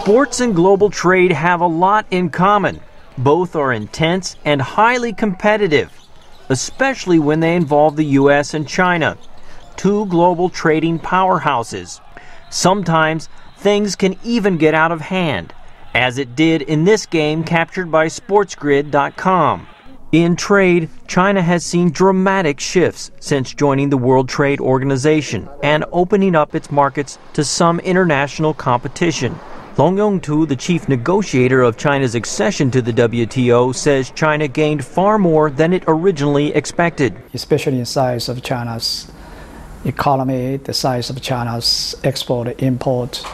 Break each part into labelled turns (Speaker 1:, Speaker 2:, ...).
Speaker 1: Sports and global trade have a lot in common. Both are intense and highly competitive, especially when they involve the U.S. and China, two global trading powerhouses. Sometimes things can even get out of hand, as it did in this game captured by SportsGrid.com. In trade, China has seen dramatic shifts since joining the World Trade Organization and opening up its markets to some international competition. Long Yong-tu, the chief negotiator of China's accession to the WTO, says China gained far more than it originally expected.
Speaker 2: Especially in size of China's economy, the size of China's export, import,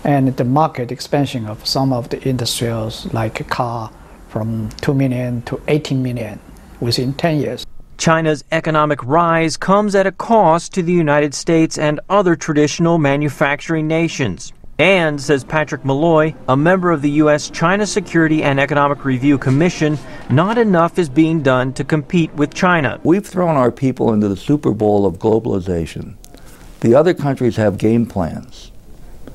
Speaker 2: and the market expansion of some of the industries like car from 2 million to 18 million within 10 years.
Speaker 1: China's economic rise comes at a cost to the United States and other traditional manufacturing nations. And, says Patrick Malloy, a member of the U.S. China Security and Economic Review Commission, not enough is being done to compete with China.
Speaker 3: We've thrown our people into the Super Bowl of globalization. The other countries have game plans,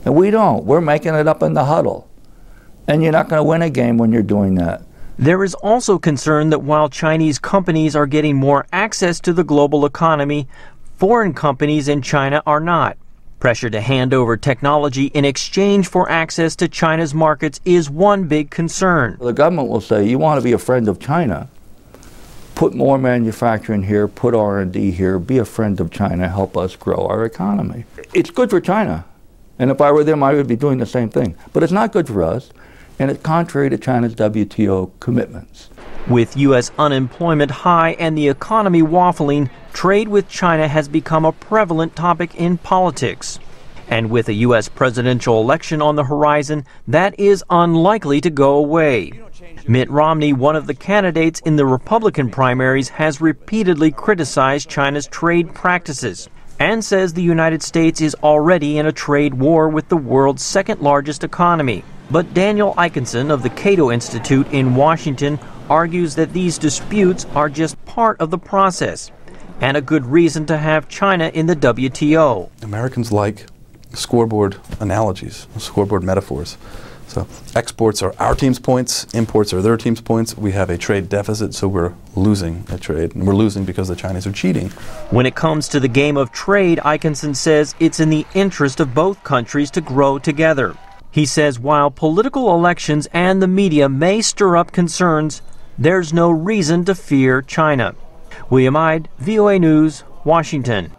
Speaker 3: and we don't. We're making it up in the huddle. And you're not going to win a game when you're doing that.
Speaker 1: There is also concern that while Chinese companies are getting more access to the global economy, foreign companies in China are not. Pressure to hand over technology in exchange for access to China's markets is one big concern.
Speaker 3: The government will say, you want to be a friend of China, put more manufacturing here, put R&D here, be a friend of China, help us grow our economy. It's good for China, and if I were them, I would be doing the same thing. But it's not good for us, and it's contrary to China's WTO commitments.
Speaker 1: With U.S. unemployment high and the economy waffling, trade with China has become a prevalent topic in politics. And with a U.S. presidential election on the horizon, that is unlikely to go away. Mitt Romney, one of the candidates in the Republican primaries, has repeatedly criticized China's trade practices and says the United States is already in a trade war with the world's second-largest economy. But Daniel Eikenson of the Cato Institute in Washington argues that these disputes are just part of the process and a good reason to have China in the WTO.
Speaker 4: Americans like scoreboard analogies, scoreboard metaphors. So exports are our team's points, imports are their team's points. We have a trade deficit, so we're losing a trade, and we're losing because the Chinese are cheating.
Speaker 1: When it comes to the game of trade, Eikenson says it's in the interest of both countries to grow together. He says while political elections and the media may stir up concerns, there's no reason to fear China. William Ide, VOA News, Washington.